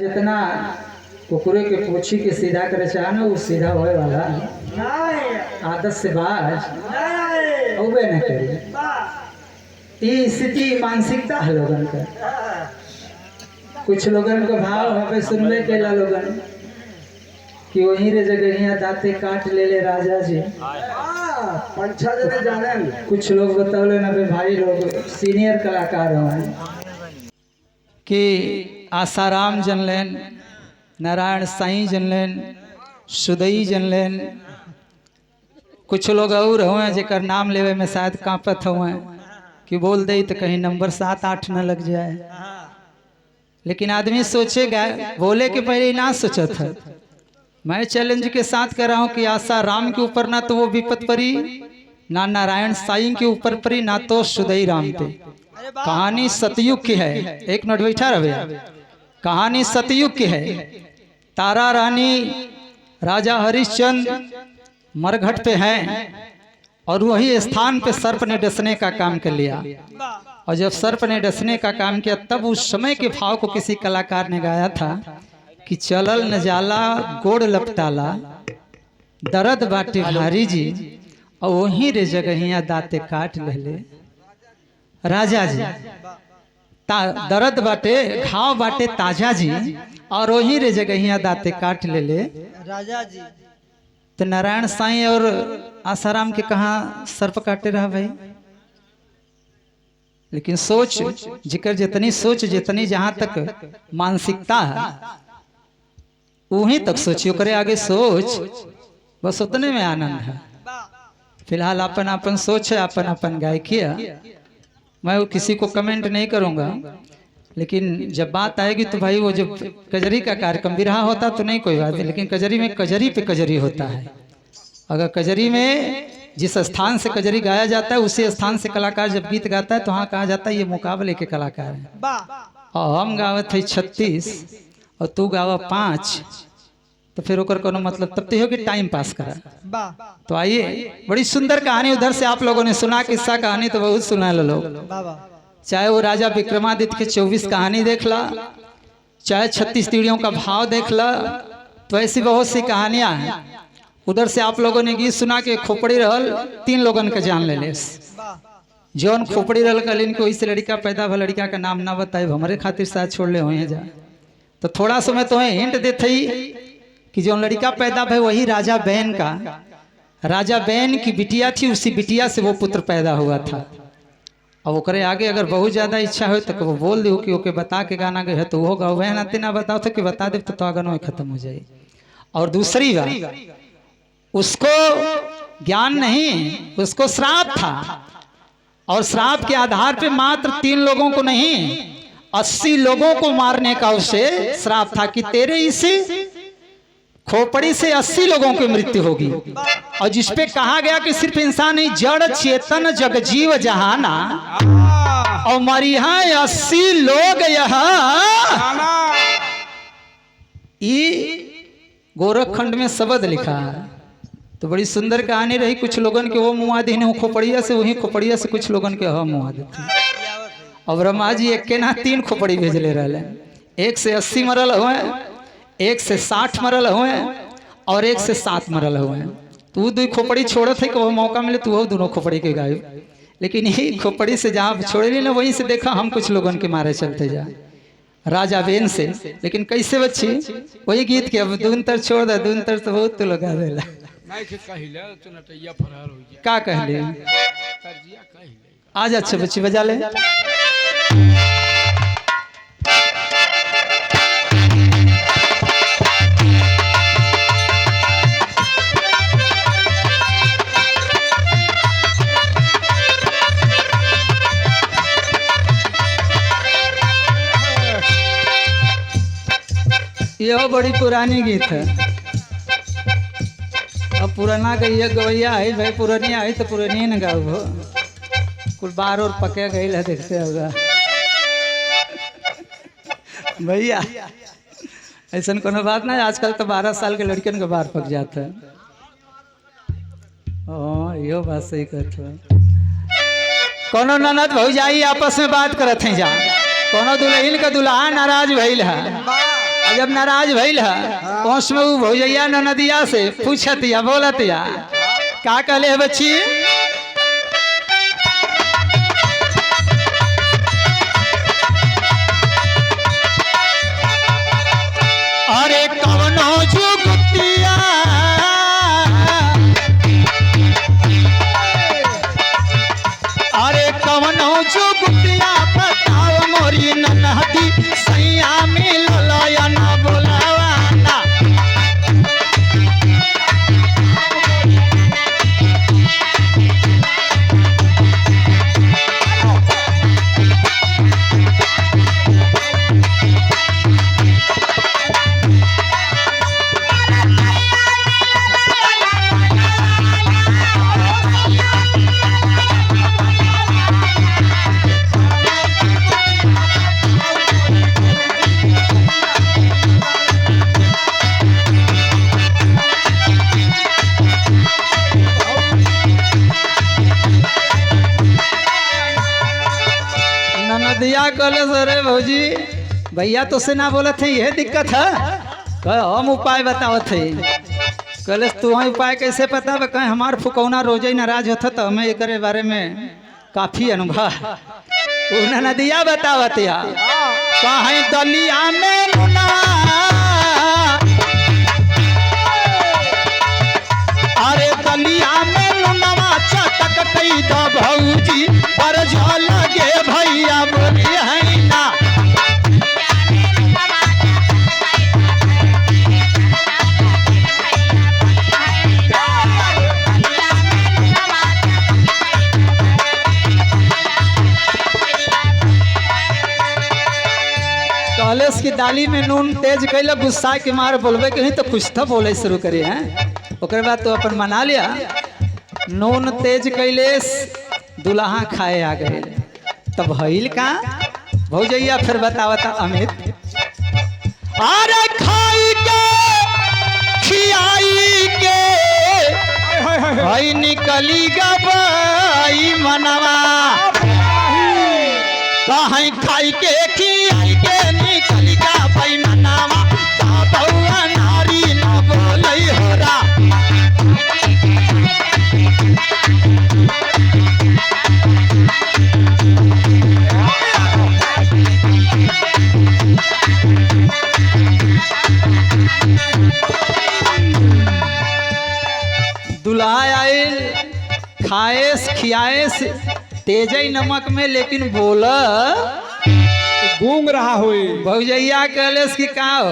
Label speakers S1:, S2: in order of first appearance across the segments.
S1: जितना कुकुरे के पूछी के सीधा करे चाह ना वो सीधा होए वाला आदत से बाज होबे न करी। ई स्थिति मानसिकता है लोगन का। कुछ लोगन का भाव हमें सुनबे केला लोगन कि वहीं रे जगहिया दाते काट ले राजा जी। पंछा जने जाने कुछ लोग बतौले ना भाई लोग सीनियर कलाकार हैं कि आसाराम जनलेन, नारायण साईं जनलेन, सुदई जनलेन, कुछ लोग और हुए जेकर नाम लेवे में शायद कांपत हुए कि बोल दे तो कहीं नंबर 7-8 न लग जाए। लेकिन आदमी सोचेगा, बोले के पहले ना सोचा था। मैं चैलेंज के साथ कह रहा हूं कि आसाराम के ऊपर ना तो वो विपत पड़ी, ना नारायण साईं के ऊपर पड़ी, ना तो सुदई राम पे। कहानी सतयुग की है। एक मिनट बैठा रहे। कहानी सतयुग की है। तारा रानी राजा हरिश्चंद्र मरघट पे हैं और वही स्थान पे सर्प ने डसने का काम कर लिया। और जब सर्प ने डसने का काम किया तब उस समय के भाव को किसी कलाकार ने गाया था कि चलल न जाला गोड़ लपटाला, दर्द बाटे भारी जी, और वहीं रे जगहिया दाते काट ले राजा जी। दर्द बाटे घाव बाटे ताजा जी, और वहीं रे जगहिया दाते काट ले
S2: राजा जी।
S1: तो नारायण साईं और आसाराम के कहाँ सर्प काटे रहा भाई। लेकिन सोच जिकर जितनी सोच जितनी जहां तक मानसिकता है वहीं तक सोचियो करे, आगे सोच बस उतने में आनंद है। फिलहाल अपन अपन सोच है, अपन अपन गायकी है। मैं वो किसी को कमेंट नहीं करूंगा, लेकिन जब बात आएगी तो भाई वो जब कजरी का कार्यक्रम भी रहा होता तो नहीं कोई बात है, लेकिन कजरी में कजरी पे कजरी होता है। अगर कजरी में जिस स्थान से कजरी गाया जाता है उसी स्थान से कलाकार जब गीत गाता है तो वहाँ कहा जाता है ये मुकाबले के कलाकार हैं। और हम गावत है 36 और तू गावा 5, तो फिर ओकर कोनो मतलब तब तो हो कि टाइम पास करा। तो आइए, बड़ी सुंदर कहानी उधर से आप लोगों ने सुना। किस्सा कहानी तो बहुत सुना लो लोग, चाहे वो राजा विक्रमादित्य के 24 कहानी देख ला, चाहे 36 तीड़ियों का भाव देख ला, तो ऐसी बहुत सी कहानियां हैं। उधर से आप लोगों ने गीत सुना के खोपड़ी रहल 3 लोगन के जान ले जौन खोपड़ी रहल कल इनको इस लड़का पैदा भा, लड़का का नाम ना बताए हमारे खातिर साथ छोड़ ले हुए जा। तो थोड़ा समय तो हिंट देते ही कि जो लड़का पैदा भे वही राजा बैन का, राजा बैन की बिटिया थी, उसी बिटिया से वो पुत्र पैदा हुआ था। अब ओकरे आगे अगर बहुत ज्यादा इच्छा हो तो वो बोल दो कि ओके बता के गाना गए तो वो गाओ, वह नाते ना बताओ तो कि बता दे तो गाना खत्म हो जाए। और दूसरी बात, उसको ज्ञान नहीं, उसको श्राप था, और श्राप के आधार पे मात्र 3 लोगों को नहीं 80 लोगों को मारने का उसे श्राप था कि तेरे इसी खोपड़ी से 80 लोगों की मृत्यु होगी। और जिसपे कहा गया कि सिर्फ इंसान नहीं, जड़ चेतन जग जीव जहाना, और मरिहा 80 लोग यहाँ। गोरखखंड में शब्द लिखा है। तो बड़ी सुंदर कहानी रही। कुछ लोगन के वो मुआदी ने खोपड़िया से, वही खोपड़िया से कुछ लोगन के हम मुआदी थे। और ब्रह्मा जी एक के ना 3 खोपड़ी भेजले रहे, एक से 80 मरल हुए, एक से 60 मरल हुए, और एक से 7 मरल हुए। तू 2 खोपड़ी छोड़त है कि वो मौका मिले तो वो दोनों खोपड़ी के गाय। लेकिन यही खोपड़ी से जहाँ छोड़े ना वहीं से देखा हम कुछ लोगन के मारे चलते जा राजा बेन से। लेकिन कैसे बच्ची वही गीत के अब दूनतर छोड़ दे, दूनतर तो बहुत तो लगा देला का कहले आज। अच्छा बच्ची बजा ले। यह बड़ी पुरानी गीत है। अब पुराना गैया गवैया है भाई, पुरानिया है तो पुरानी न गाओ हो। कुल बार और पके गई है, देखते होगा भैया। ऐसा कोनो बात ना, आजकल तो 12 साल के लड़कियन के बार पक जाता है। यो बात सही कहते। कोनो ननद भौजाई आपस में बात करत हैं जा, कोनो दुल्हन का दुल्हा नाराज भइल है जब नाराज भइल है ओस में वो भौजैया ननदिया से पूछत या बोलत या का कहले बच्ची अरे कवनो जुगतिया अरे कवनो जुगतिया बताओ मोरी ननहदी सैया मिलल या ना बोलावाना ननदिया कहले अरे भौजी भैया तो से ना बोलत है यह दिक्कत है हम उपाय बतावत है कहले तू उपाय कैसे पता कहीं हमार फुकौना रोजे ही नाराज होता तो हमें एक बारे में काफी अनुभव ननदिया बतावत या कहीं दलिया में अरे दलिया में लुनवा चटक कई दो भौजी पर लगे भैया बोली है ना कॉलेज की दाली में नून तेज कैले गुस्सा के मार बोलबे कहीं तो कुछ तो बोले शुरू करे हैं ओकर बाद तो अपन मना लिया नून तेज कैले दुल्हा खाए आ गए तब भइल का भौजैया फिर बतावता अमित अरे खाई के खियाई के भाई निकली गई मनवा कहीं खाई के खियाई के निकली गई मनवा बउआ नारी न बोलई होरा दुल्हा आयल खाएस खियाएस तेजई नमक में लेकिन बोल
S2: गूंग रहा हो
S1: भौजैया कहलेस कि का हो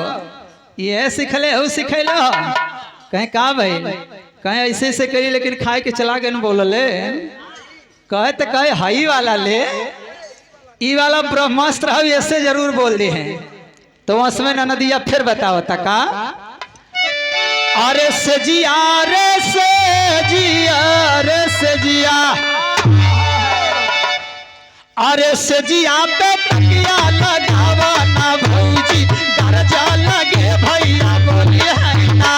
S1: यह सिखले हो सिखेलो कहीं का भाई कहीं ऐसे ऐसे करी लेकिन खाए के चला गए बोलले कहे तो कहे हाई वाला ले ई वाला ब्रह्मास्त्र हो ऐसे जरूर बोल दे हैं तो उसमें ननदिया फिर बतावता का अरे सजिया रे सजिया रे सजिया अरे सजिया पे तकिया लगावा ना भौजी गरजा लगे भैया बोली है ना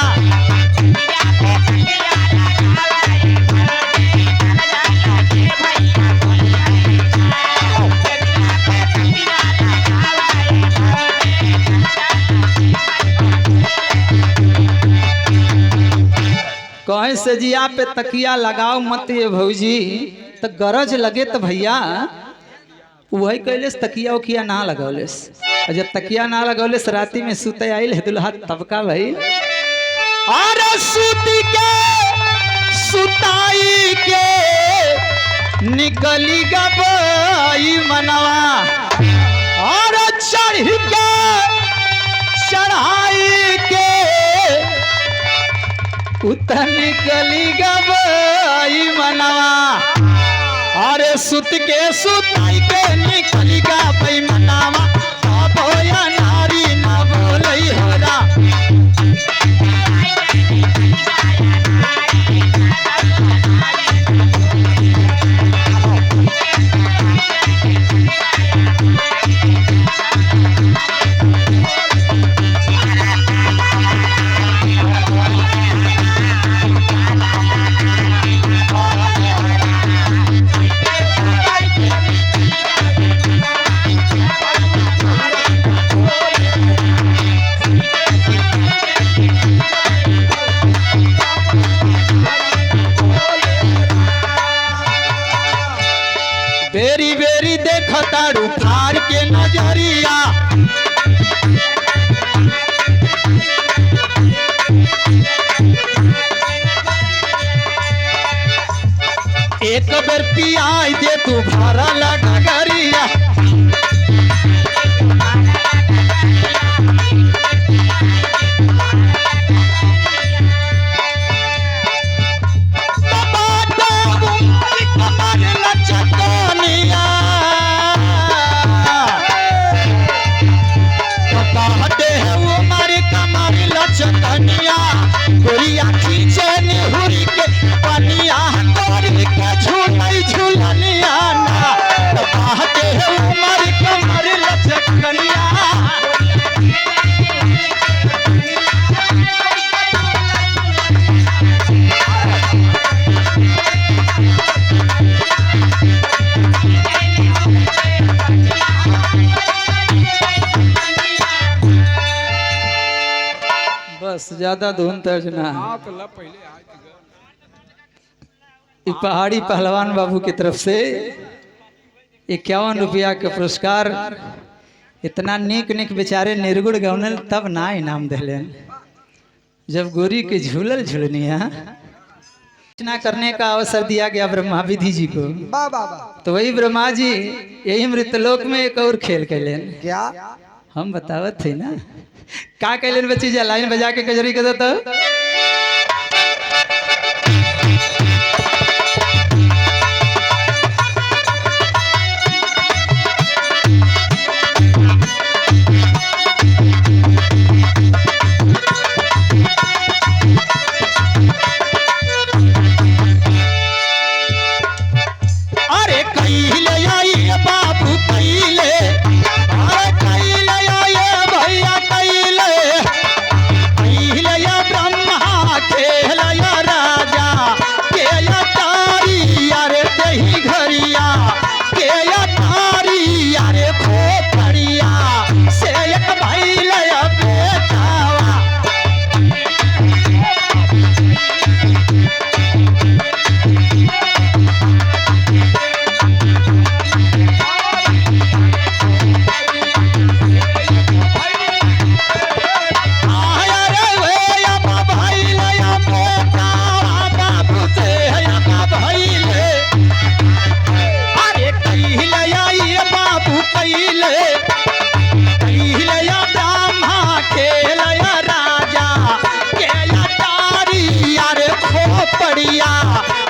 S1: कहीं सजिया पे तकिया लगाओ मत ये भौजी तो गरज लगे तो भैया वही कैलेस तकिया उकिया ना लगौलेस और जब तकिया ना लगौलेस राती में सुते आइल दुल्हा तबका भाई अरे सूती के सुताई के निकली गई मनवा और चढ़ के चढ़ाई के उतर निकली गई मनवा अरे सुत के सुताई के निकली गई मनवा बोया नारी न बोलई होरा ताड़ू फार के नजरिया एक बेर पियाई दे तू भारा लगा गरिया गोरिया खींचे निहुरी के पनिया तोरी के झूलई झूलनिया ना कहते हैं उमर कमर लचकनिया बस ज्यादा धुन तर्ज ना पहाड़ी पहलवान बाबू की तरफ से 51 रुपया के पुरस्कार इतना नीक नीक बेचारे निर्गुण गौनल तब ना इनाम दिलेन जब गोरी के झूलल झूलनिया रचना करने का अवसर दिया गया ब्रह्मा विधि जी को तो वही ब्रह्मा जी यही मृतलोक में एक और खेल कैलेन
S3: क्या
S1: हम बतावत थे ना का कैलेन बच्ची जा लाइन बजा के कजरी कर देता अरे कहिले आई बाबू कहिले अरे कहिले आई भैया कहिले कहिले या ब्रह्मा खेल या राजा के या तारी अरे दही घरिया के या तारी अरे खोपड़िया से एक भैले बेटावा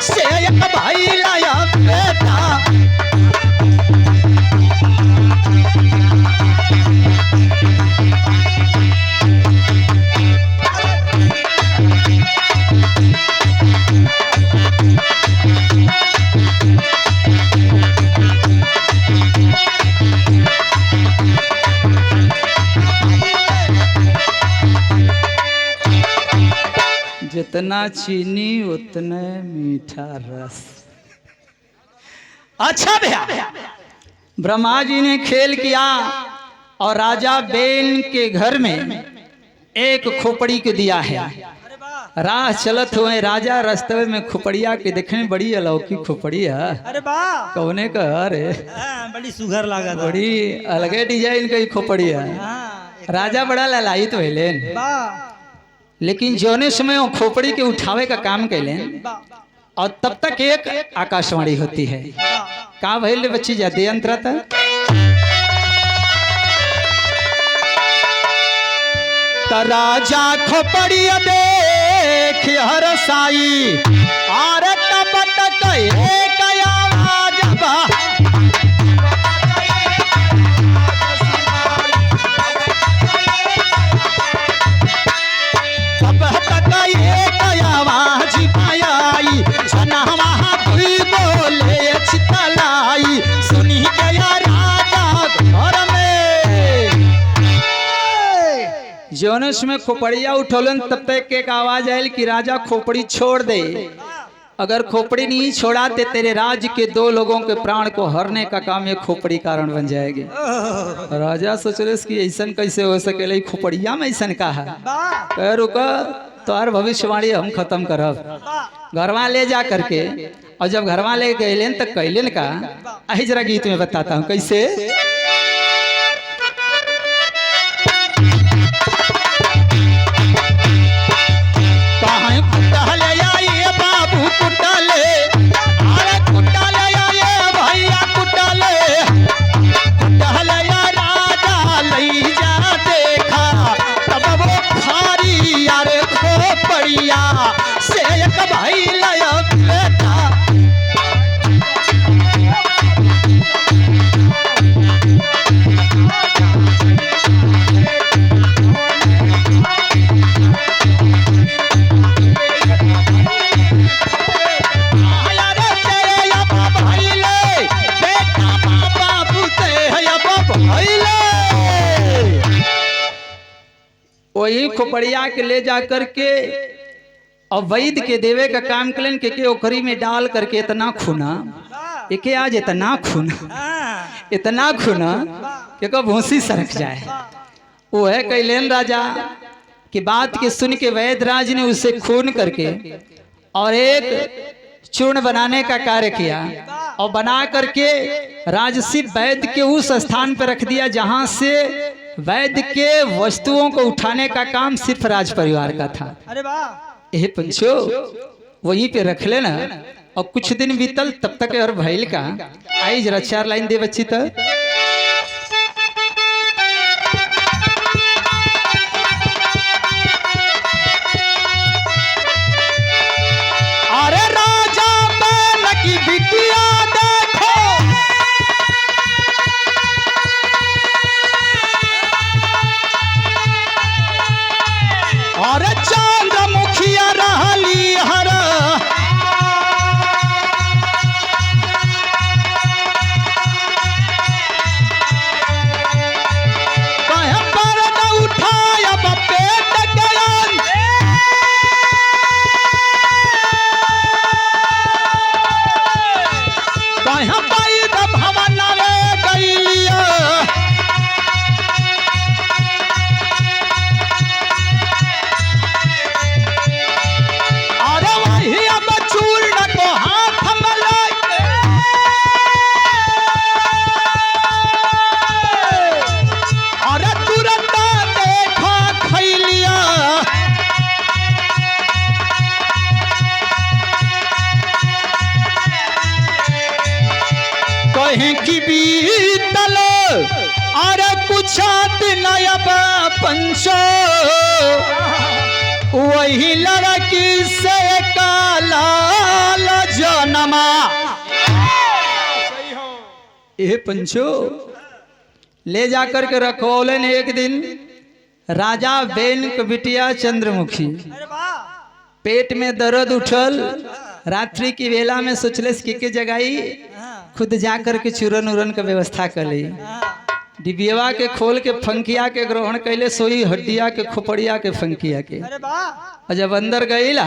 S1: से एक भाई लाया बेटा जितना चीनी उतने मीठा रस। अच्छा भैया, ब्रह्मा जी ने खेल किया और राजा बेन के घर में एक खोपड़ी को दिया है। राह चलत हुए राजा रास्ते में खोपड़िया के देखने बड़ी अलौकिक खोपड़ी है।
S3: अरे वाह,
S1: कौने का अरे
S3: बड़ी सुघर लगा,
S1: बड़ी अलगे डिजाइन की खोपड़ी है। राजा बड़ा ललायित भइलेन, लेकिन जौने समय वो खोपड़ी के उठावे का काम कैलेन और तब तक एक आकाशवाणी होती है। का भइल बच्ची जाते यंत्र राजा खोपड़ी देख हर साई आर तब तक एक आवाज बा तब तक एक आवाज आई जना कोई बोले चितलाई सुनी गया राजा घर में। जोनस में खोपड़िया उठौलन तब तक एक आवाज आयल कि राजा खोपड़ी छोड़ दे, अगर खोपड़ी नहीं छोड़ाते तेरे राज्य के 2 लोगों के प्राण को हरने का काम ये खोपड़ी कारण बन जाएगी। राजा सोच रहे कि ऐसा कैसे हो सके, खोपड़िया में ऐसा का है। कह रुका तो और भविष्यवाणी हम खत्म करब। घरवा ले जा करके और जब घरवा ले गए तो कैलन का अही जरा गीत में बताता हूँ कैसे। वही खोपड़िया के ले जा करके और वैद के देवे का काम कलन के ओखरी में डाल करके इतना खूना एके आज इतना खूना कि कब भूसी सरक जाए। वो है कैलेन राजा की बात के सुन के वैद राज ने उसे खून करके और एक चूर्ण बनाने का कार्य किया और बना करके राजसी वैद के उस स्थान पर रख दिया जहां से वैद्य के वस्तुओं को उठाने का काम सिर्फ राज परिवार का था।
S3: अरे वाह
S1: ये पंचो वहीं पे रख लेना। और कुछ दिन बीतल तब तक और भैल का आई जरा 4 लाइन दे बच्ची तो। अरे राजा बैल की बिटिया देखो और चंद्रमुखिया रहली हर कहे पर्द उठाया पेट गयन कहे पैद भवन में गइलिया की बीतल अरे कुछ दिन पंचो वही लड़की से काला जनमा। ये पंचो ले जाकर के रखोलन एक दिन राजा बेन के बिटिया चंद्रमुखी पेट में दर्द उठल रात्रि की वेला में सोचले के जगाई खुद जाकर के चूरन उरन का व्यवस्था कर ली। डिबियवा के खोल के फंकिया के ग्रहण कैले सोई हड्डिया के खोपड़िया के फंकिया के और जब अंदर गईला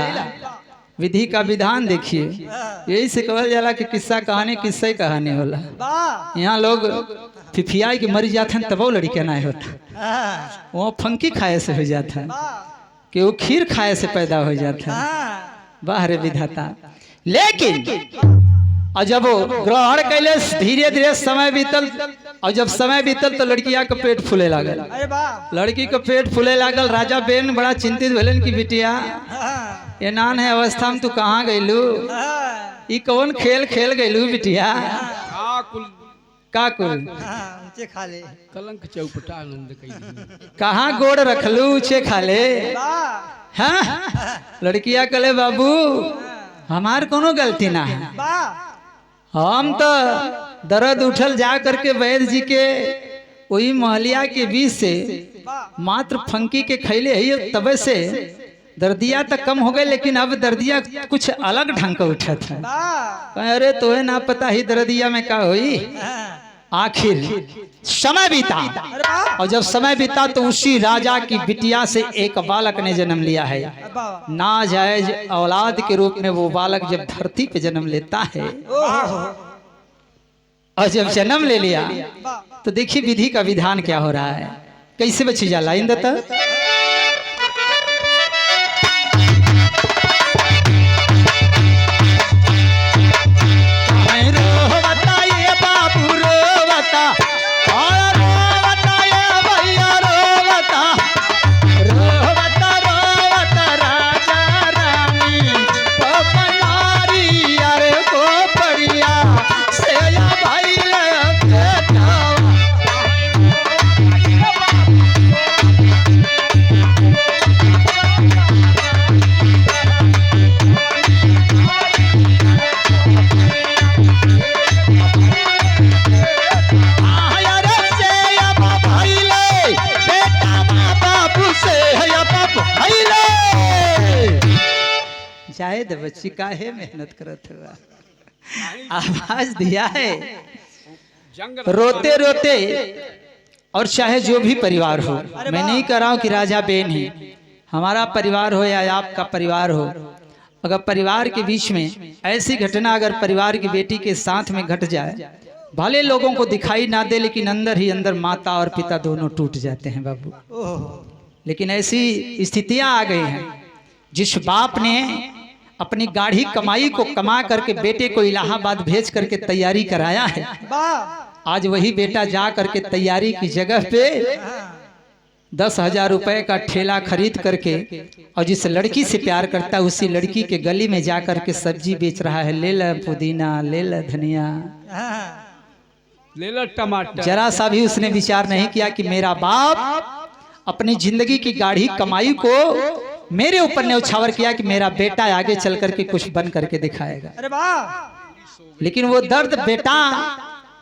S1: विधि का विधान देखिए। यही से कहल जाला कि किस्सा कहानी किस्सा ही कहानी होला। यहाँ लोग फिफियाई के मर जाते हैं तब वो लड़के ना होता वो फंकी खाए से हो जाता है कि वो खीर खाए से पैदा हो जाता है। बाहर विधाता लेकिन और जब वो ग्रहण कैले धीरे धीरे समय बीतल और जब समय बीतल तो लड़किया का पेट फूले लागल। लड़की का पेट फूले लागल। राजा बेन बड़ा चिंतित भेलन की बिटिया ये नान है अवस्था में तू कहाँ गईलू ई कौन खेल खेल गईलू बिटिया का कुल
S3: खाले
S2: कलंक चौपटा आनंद
S1: कहाँ गोड़ रखलू ऊंचे खाले। हाँ लड़किया कले बाबू हमार कोनो गलती ना है हम तो दर्द उठल जा करके वैद्य जी के वही महलिया के बीच से मात्र फंकी के खैले है तबे से दर्दिया तक कम हो गए लेकिन अब दर्दिया कुछ अलग ढंग का उठा था। अरे तोहे ना पता ही दर्दिया में क्या हुई। आखिर समय बीता और जब समय बीता तो उसी राजा की बिटिया से एक बालक ने जन्म लिया है। नाजायज औलाद के रूप में वो बालक जब धरती पे जन्म लेता है और जब जन्म ले लिया तो देखिए विधि का विधान क्या हो रहा है। कैसे बची जा लाइन देता जाए दे बच्ची काहे मेहनत करत हुआ आवाज दिया है
S2: जंग
S1: रोते रोते। और चाहे जो भी परिवार हो, मैं नहीं कह रहा हूं कि राजा बेन ही, हमारा परिवार हो या आपका परिवार हो, अगर परिवार के बीच में ऐसी घटना अगर परिवार की बेटी के साथ में घट जाए, भले लोगों को दिखाई ना दे लेकिन अंदर ही अंदर माता और पिता दोनों टूट जाते हैं बाबू। लेकिन ऐसी स्थितियां आ गई हैं, जिस बाप ने अपनी गाढ़ी कमाई को कमा करके बेटे को इलाहाबाद भेज करके तैयारी कराया है, आज वही बेटा जा करके तैयारी की जगह पे 10,000 रुपए का ठेला खरीद करके और जिस लड़की से प्यार करता है उसी लड़की के गली में जा करके सब्जी बेच रहा है। ले ला पुदीना, ले ला धनिया,
S2: ले लो टमाटर।
S1: जरा सा भी उसने विचार नहीं किया कि मेरा बाप अपनी जिंदगी की गाढ़ी कमाई को मेरे ऊपर न्यौछावर किया कि मेरा बेटा आगे चल करके कुछ बन करके दिखाएगा।
S3: अरे वाह।
S1: लेकिन वो दर्द बेटा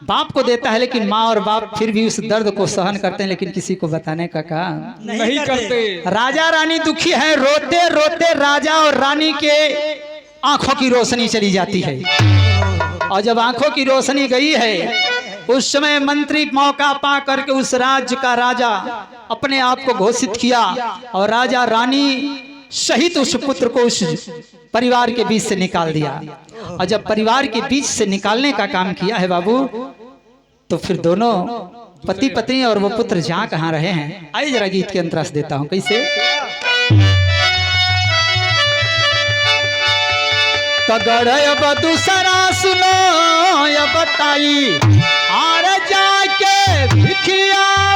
S1: बाप को देता है, लेकिन माँ और बाप फिर भी उस दर्द को सहन करते हैं, लेकिन किसी को बताने का काम
S2: नहीं करते।
S1: राजा रानी दुखी है, रोते रोते राजा और रानी के आंखों की रोशनी चली जाती है। और जब आंखों की रोशनी गई है, उस समय मंत्री मौका पा करके उस राज्य का राजा अपने आप को घोषित किया और राजा रानी सहित उस पुत्र को उस परिवार के बीच से निकाल दिया। और जब परिवार के बीच से निकालने का काम किया है बाबू, तो फिर दोनों पति पत्नी और वो पुत्र जहां कहां रहे हैं, आइए जरा गीत के अंतरास देता हूं कैसे। तगड़ अब दूसरा सुनो ये बताई, और जाके भिखिया